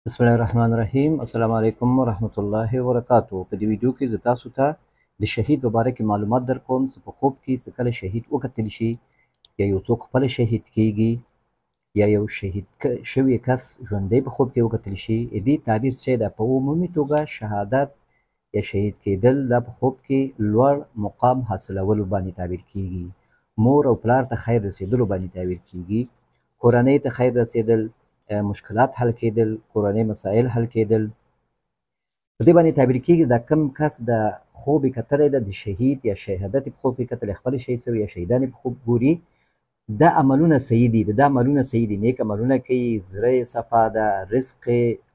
بسم الله الرحمن الرحیم. السلام علیکم ورحمت الله وبرکاتو. په دې ویډیو کې زه تاسو ته د شهید په باره کې معلومات درکوم چې په خوب کې څه کله شهید وکتل شي یا یو څوک خپله شهید کیږي یا یو شهید شوی کس ژوندی په خوب کې وکتل شي. دې تعبیر څه دی؟ په عمومي توګه شهادت یا شهید کېدل دا په خوب کې لوړ مقام حاصلولو باندې تعبیر کیږي. مور او پلار ته خیر رسېدلو باندې تعبیر کیږي. کورنۍ ته خیر رسېدل، مشکلات حل کېدل، کورنۍ مسایل حل کېدل. په دې باندې تعبیر کېږي دا کم کس د خوب یې کتلی ده، د شهید یا شهادت په خوب کې کتلی، خپله شهید شوی یا شهیدان په خوب ګوري، دا عملونه صحیح دي. دا عملونه صحیح دي، نیک عملونه کوي، زړه یې صفا ده، رزق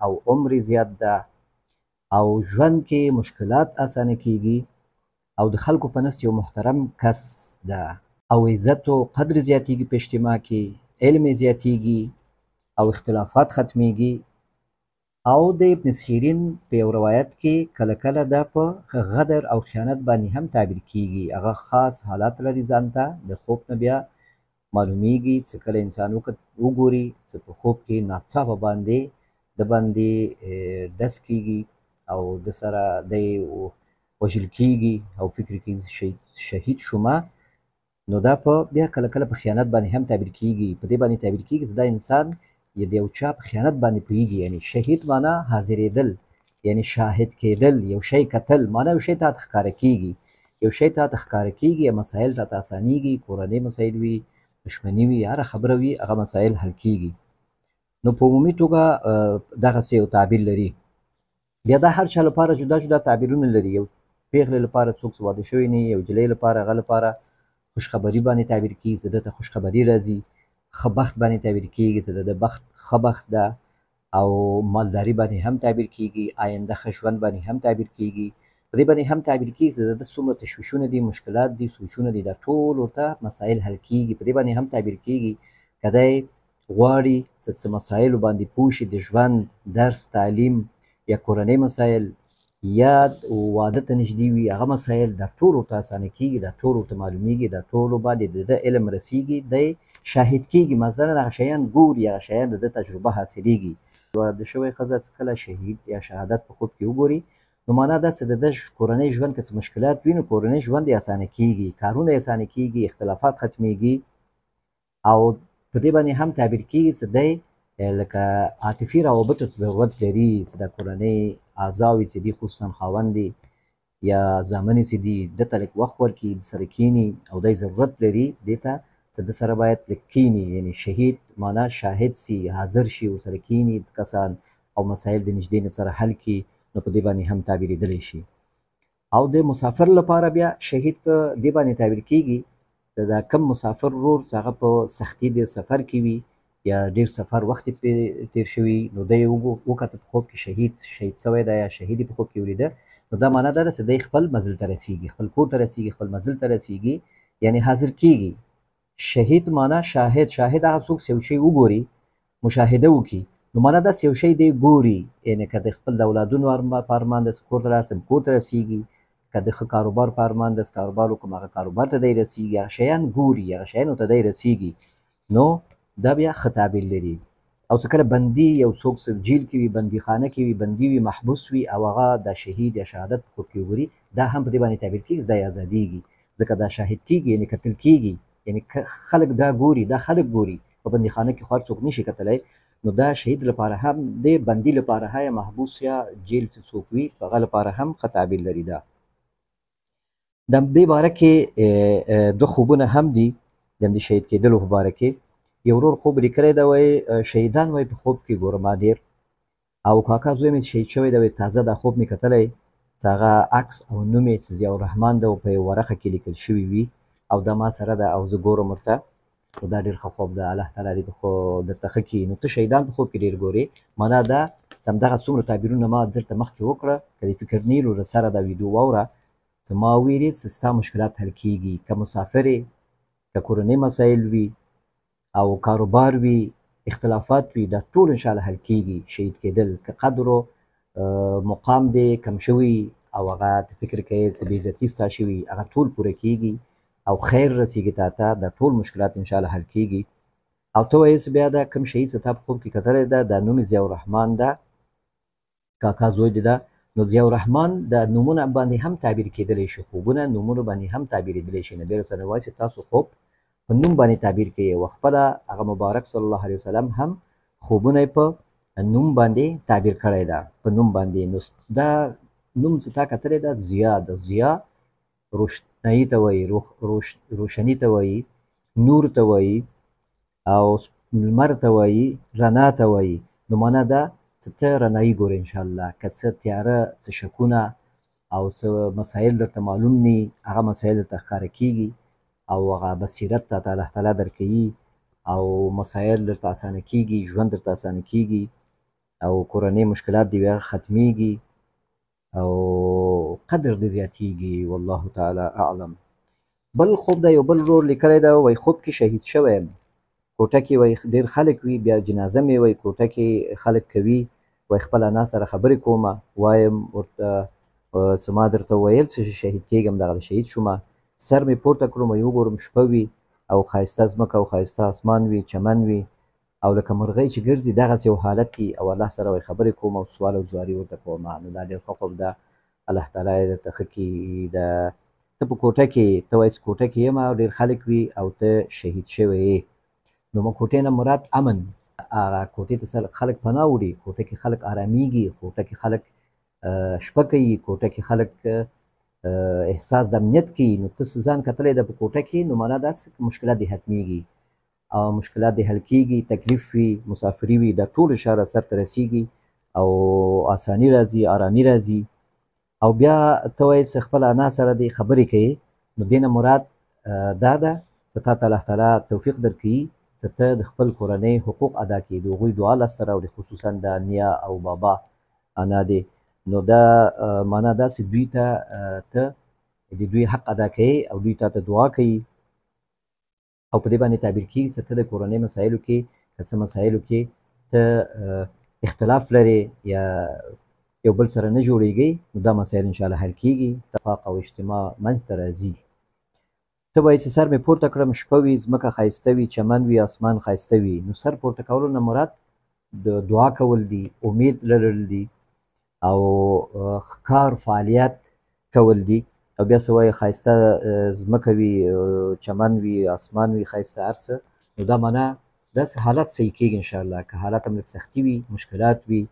او عمر زیات ده او ژوند کې مشکلات اسانه کېږي او د خلکو په نس یو محترم کس ده او عزت و قدر زیاتېږي په اجتماع کې، علم یې زیاتېږي او اختلافات ختمیږي. او د ابن سیرین په یو روایت کې کله کله دا په غدر او خیانت باندې هم تعبیر کیږي. هغه خاص حالات لري ځان ته د خوب نه بیا معلومیږي چې کله انسان وګوري چې په خوب کې ناڅاپه باندې د باندې ډز کیږي او د سره دی وژل کیږي او فکر کوي شهید شومه، نو دا په بیا کله کله په خیانت باندې هم تعبیر کیږي. په دې باندې تعبیر کیږي چې دا انسان یا د یو چا په خیانت باندې پوهیږي. یعنی شهید معنا حاضرېدل، یعنی شاهد کېدل، یو شی کتل، معنا یو شی تاته ښکاره کیږي، یو شی تاته ښکاره کیږي، مسایل تاته اسانیږي، کورنۍ مسایل وي، دښمني وي، هره خبره وي، هغه مسایل حل کیږي. نو په عمومي توګه دغسې یو تعبیر لري. بیا دا هر چا لپاره جدا جدا تعبیرونه لري. یو پیغلې لپاره څوک چې واده شوی نه وي، یو نجلۍ لپاره، هغه لپاره خوشخبري باندې تعبیر کیږي چې ده ته خوشخبري راځي. ښه بخت باندې تعبیر کیږي چې د بخت ښه بخت ده او مالداري باندې هم تعبیر کیږي. آینده ښه ژوند باندې هم تعبیر کیږي. په دې باندې هم تعبیر کیږي چې د څومره تشویشونه دي، مشکلات دي، سوچونه دي، دا ټول ورته مسایل حل کیږي. په دې باندې هم تعبیر کیږي که دی غواړي چې څه مسایلو باندې پوه شي، د ژوند، درس، تعلیم یا کورنۍ مسایل یا واده ته نږدې وي، هغه مسایل دا ټول ورته اسانه کیږي، دا ټول ورته معلومیږي، دا ټولو باندې د ده علم رسیږي، دی شاهد کیږي. مثلا هغه شیان ګوري، هغه شیان د ده تجربه حاصلیږي. واده شوې ښځه کله شهید یا شهادت په خوب کې وګوري، نو معنا دا چې د ده کورنۍ ژوند کې څه مشکلات وي، نو کورنۍ ژوند یې اسانه کیږي، کارونه یې اسانه کیږي، اختلافات ختمیږي. او په دې باندې هم تعبیر کیږي چې دی لکه عاطفي روابطو ته ضرورت لري، چې د کورنۍ اعضاوې چې دي، خصوصا خاوند دی یا زامنې چې دي، ده ته لږ وخت ورکړي، سره کښېني او دی ضرورت لري دې ته چې ده سره باید لږ کښېني. یعنې شهید معنا شاهد سي، حاضر شي، ورسره کښېني کسان او مسایل د نږدې نه سره حل کړي، نو په دې باندې هم تعبیرېدلی شي. او د مسافر لپاره بیا شهید په دې باندې تعبیر کیږي چې دا کم مسافر ورور چې هغه په سختي د سفر کې وي یا ډېر سفر وخت یې پرې تېر شوي، نو دی یې وکته په خوب کې شهید سوی ده یا شهید یې په خوب کې ولیده، نو دا معنا دا ده چې دی خپل منزل ته رسیږي، خپل کور ته رسیږي، خپل منزل ته رسیږي، یعنې حاضر کیږي. شهید معنا شاهد. شاهد هغه څوک چې یو شی وګوري، مشاهده وکړي، نو معنا داسې یو شی دی ګوري. یعنې که د خپل د اولادونو په ارمان داسې کور ته لاړ شم، کور ته رسیږي، که د ښه کاروبار په ارمان داسې کاروبار وکړم، هغه کاروبار ته دی رسیږي، هغه شیان ګوري، هغه شیانو ته دی رسیږي، نو دا بیا ښه تعبیر لري. او چې کله بندي یو څوک جیل کې وي، بندي خانه کې وي، بندي وي، محبوس وي او هغه د شهید یا شهادت په خوب کې وګوري، دا هم په دې باندې تعبیر کېږي چې دا ازادېږي، ځکه دا شاهد کېږي، یعنې کتل کېږي، یعنې خلک دا ګوري، دا خلک ګوري. په بندي خانه کې خو هر څوک نشي کتلی، نو دا شهید لپاره هم د بندي لپاره یا محبوس یا جیل چې څوک وي، په هغه لپاره هم ښه تعبیر لري. دا د دې باره کې دوه خوبونه هم دي د همدې شهید کېدلو په باره کې. یو ورور خوب لیکلی ده، وایي شهیدان وایي په خوب کې ګورم ما ډېر، او کاکا زوی مې شهید شوی ده، وایي تازه دا خوب مې کتلی چې هغه عکس او نوم یې چې ضیاءالرحمن ده او په یو ورقه کې لیکل شوي وي او دا ما سره ده او زه ګورم ورته، نو دا ډېر ښه خوب ده، الله تعالی دې خو درته ښه کړي. نو ته شهیدان په خوب کې ډېر ګورې، معنا دا چې همدغه څومره تعبیرونه ما دلته مخکې وکړه، که د فکر نیرو سره دا ویډیو واوره، چې ما ویلي چې ستا مشکلات حل کېږي، که مسافر یې، که کورنۍ مسایل وي او کاروبار وي، اختلافات وي، دا ټول انشاءالله حل کېږي. شهید کېدل که قدر و مقام دی کم شوي او هغه ته فکر کوې چې بې عزتي ستا شوي، هغه ټول پوره کېږي او خیر رسیږي تا ته، دا ټول مشکلات انشاءالله حل کېږي. او ته وایې چې بیا دا کوم شهید چې تا په خوب کې کتلی ده، دا نوم یې ضیاءالرحمن ده کاکا زوی د ده. نو ضیاء الرحمن د نومونه باندې هم تعبیر کېدلی شي، خوبونه نومونو باندې هم تعبیرېدلی شي. نبي رسول الله وایي چې تاسو خوب په نوم باندې تعبیر کوي، او خپله هغه مبارک صلی الله علیه وسلم هم خوبونه یې په نوم باندې تعبیر کړی ده، په نوم باندې. نو دا نوم چې تا کتلی ده ضیا ده. ضیا روشنایي ته وایي، روشني ته وایي، نور ته وایي، او لمر ته وایي، رڼا ته وایي. نو معنا ده چې ته رڼایي ګورې انشاءالله. که څه تیاره، څه شکونه او څه مسایل درته معلوم ني، هغه مسایل درته ښکاره کېږي، او هغه بصیرت ته الله تعالی درکوي، او مسایل درته اسانه کېږي، ژوند درته اسانه کېږي، او کورنۍ مشکلات دې هغه ختمیږي، او قدر دې زیاتېږي. والله تعالی اعلم. بل خوب ده، یو بل ورور لیکلی ده، وایي خوب کې شهید شوی یم. کوټه کې وایي ډېر خلک وي، بیا جنازه مې وایي کوټه کې خلک کوي، وایي خپل انا سره خبرې کومه، وایم ورته څه ما درته ویل چې شهید کېږم، دغه شهید شومه. سر مې پورته کړم وایي وګورم شپه وي، او ښایسته ځمکه او ښایسته اسمان وي، چمن وي، او لکه مرغۍ چې ګرځي دغسې یو حالت وي، او الله سره وایي خبرې کوم او سوال او زاري ورته کومه. نو دا ډېر ښه خوب ده، الله تعالی یې درته ښه کړي. ته په کوټه کې، ته وایې کوټه کې یم او ډېر خلک وي او ته شهید شوی یې. نو کوټې نه مراد امن، هغه کوټې ته خلک پناه وړي، کوټه کې خلک آرامیږي، کوټه کې خلک شپه کوي، کوټه کې خلک احساس د امنیت کوي. نو ته ځان کتلی ده په کوټه کې، نو معنا دا مشکلات دې ختمیږي او مشکلات دې حل کېږي، تکلیف وي، مسافري وي، دا ټول اشاره سرته رسېږي او اساني راځي، ارامي راځي. او بیا ته وایې چې خپله انا سره دې خبرې کوي، نو دې نه مراد دا ده چې تا ته الله تعالی توفیق درکوي چې ته د خپل کورنۍ حقوق ادا کړي، د هغوی دعا لاسته راوړي، خصوصا د نیا او بابا انا دې. نو دا معنا دا چې دوی ته ته د دوی حق ادا کوي او دوی تا ته دعا کوي، او په دې باندې تعبیر کېږي چې ته د کورنۍ مسایلو کې، که څه مسایلو کې ته اختلاف لرې یا یو بل سره نه جوړېږئ، نو دا مسایل انشاءالله حل کېږي، اتفاق او اجتماع منځته راځي. ته وایې چې سر مې پورته کړم، شپه وي، ځمکه ښایسته وي، چمن وي، اسمان ښایسته وي. نو سر پورته کولو نه مراد د دعا کول دي، امید لرل دي، او ښکار فعالیت کول دي. او بیا څه وایي ښایسته ځمکه وي، چمن وي، اسمان وي، ښایسته هر څه. نو دا معنا داسې حالت صحیح کېږي انشاءالله. که حالات هم لږ سختي وي، مشکلات وي،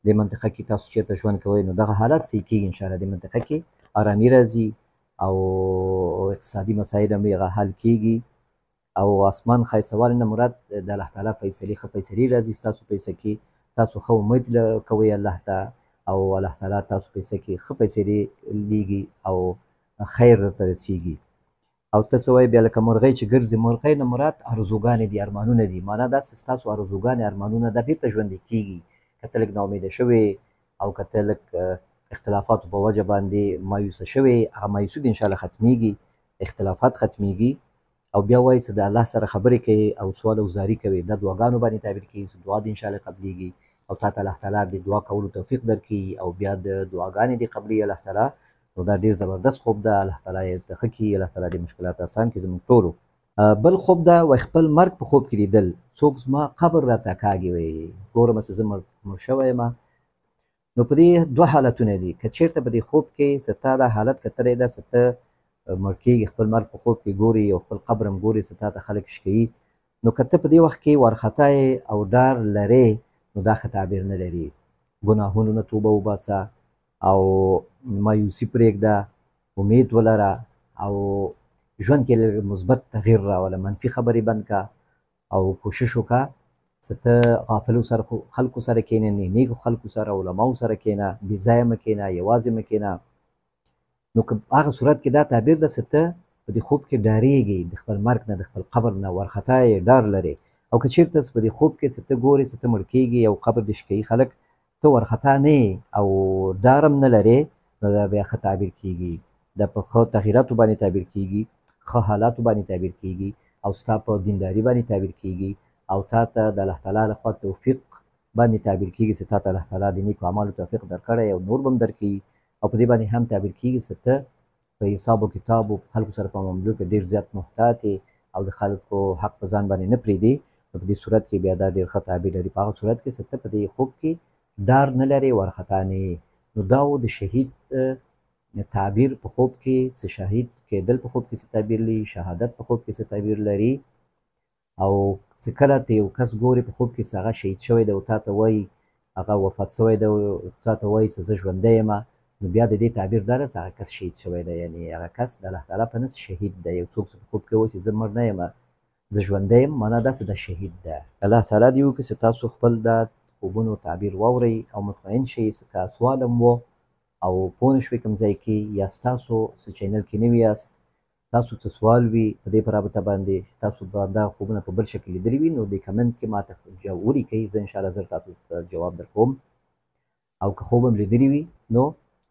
دې منطقه کې تاسو چېرته ژوند کوئ، نو دغه حالات صحیح کېږي انشاءالله. دې منطقه کې ارامي راځي، او اقتصادي مسایل هم هغه حل کېږي، او اسمان ښایستهوالی نه مراد د الله تعالی فیصلې، ښه فیصلې راځي ستاسو پیسه کې، تاسو ښه امید کوئ الله ته، او الله تعالی تاسو پیسه کې ښه فیصلې لیږي او خیر درته رسېږي. او ته څه وایې بیا لکه مرغۍ چې ګرځي، مرغۍ نه مراد ارزوګانې دي، ارمانونه دي. معنا دا چې ستاسو ارزوګانې، ارمانونه دا بېرته ژوندي کېږي. که ته لږ ناامیده شوې او که ته لږ اختلافاتو په وجه باندې مایوسه شوې، هغه مایوسي دې انشاءالله ختمیږي، اختلافات ختمیږي. او بیا وایي چې د الله سره خبرې کوي او سوال او زاري کوي، دا دعاګانو باندې تعبیر کېږي چې دعا دې انشاءالله قبلېږي، او تا ته الله تعالی د دعا کولو توفیق درکړي، او بیا د دعاګانې دې قبلي الله تعالی. نو دا ډېر زبردست خوب ده، الله تعالی یې ته ښه کړي، الله تعالی دې مشکلات اسان کړي زموږ ټولو. بل خوب ده، وایي خپل مرګ په خوب کې لیدل، څوک زما قبر راته کاږي، وایي ګورمه چې زه مړ شوی یم. نو په دې دوه حالتونه دي. که چېرته په دې خوب کې چې تا دا حالت کتلی ده چې ته مړ کېږي، خپل مرګ په خوب کې ګوري، او خپل قبر هم ګوري چې تا ته خلک شکوي، نو که ته په دې وخت کې وارخطا یې او ډار لرې، نو دا ښه تعبیر نه لري. ګناهونو نه توبه وباسه، او مایوسي پرېږده، امید ولره، او ژوند کې لږ مثبت تغییر راوله، منفي خبرې بند که، او کوشش وکړه چې ته غافلو خلکو سره کښېنه، نیکو خلکو سره، علماو سره کښېنه، بې ځایه مه کښېنه، یوازې مه کښېنه. نو که هغه صورت کې دا تعبیر ده چې ته په دې خوب کې ډارېږې د خپل مرګ نه، د خپل قبر نه، وارخطا یې، ډار لرې. او که چېرته په دې خوب کې چې ته ګورې چې ته مړ کېږي او قبر دې شکوي خلک، ته وارخطا نه یې او ډار هم نه لرې، نو دا بیا ښه تعبیر کېږي، دا په ښه تغییراتو باندې تعبیر کېږي، ښه حالاتو باندې تعبیر کېږي، او ستا په دینداري باندې تعبیر کېږي، او تا ته د الله تعالی لخوا توفیق باندې تعبیر کېږي چې تا ته الله تعالی د نیکو اعمالو توفیق درکړی او نور به هم درکوي. او په دې باندې هم تعبیر کېږي چې ته په حساب و کتاب و خلکو سره په معاملو کې ډېر زیات محتاط یې، او د خلکو حق په ځان باندې نه پرېږدې. نو په دې صورت کې بیا دا ډېر ښه تعبیر لري. په هغه صورت کې چې ته په دې خوب کې دار نه لري وارخطا نه یې. نو دا و د شهید تعبیر په خوب کې څه شهید کېدل په خوب کې څه تعبیر لري، شهادت په خوب کې څه تعبیر لري. او چې کله ته یو کس ګورې په خوب کې چې هغه شهید شوی دی او تا ته وایي هغه وفات شوی دی او تا ته وایي چې زه ژوندی یم، نو بیا د دې تعبیر دا ده چې هغه کس شهید شوی دی. یعنې هغه کس د الله تعالی په نزد شهید دی. یو څوک چې په خوب کې وایي چې زه مړ نه یم، زه ژوندی یم، معنا دا چې دا شهید ده. الله تعالی دې وکړي چې تاسو خپل دا خوبونو تعبیر واورئ او مطمئن شئ چې که سوال هم و او پوه نه شوئ کوم ځای کې، یا ستاسو څه چینل کې نوي یاست، تاسو څه سوال وي په دې رابطه باندې، تاسو به دا خوبونه په بل شکل لیدلي وي، نو د کمنټ کې ماته ولیکئ، زه انشاءالله زر تاسو ته جواب درکوم. او که خوب هم لیدلي وي نو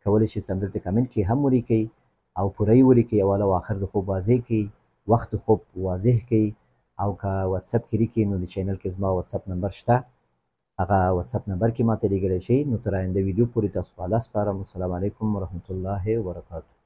کولی شئ چې همدلته کمنټ کې هم ولیکئ او پوره یې ولیکئ، اول او آخر د خوب واضح کړئ، وخت د خوب واضح کړئ. او که واتساپ کې لیکئ نو د چینل کې زما واتساپ نمبر شته، هغه واتساپ نمبر کې ماته لیږلی شئ. نو تر آینده ویډیو پورې تاسو په الله سپارم. السلام علیکم ورحمة الله وبرکاته.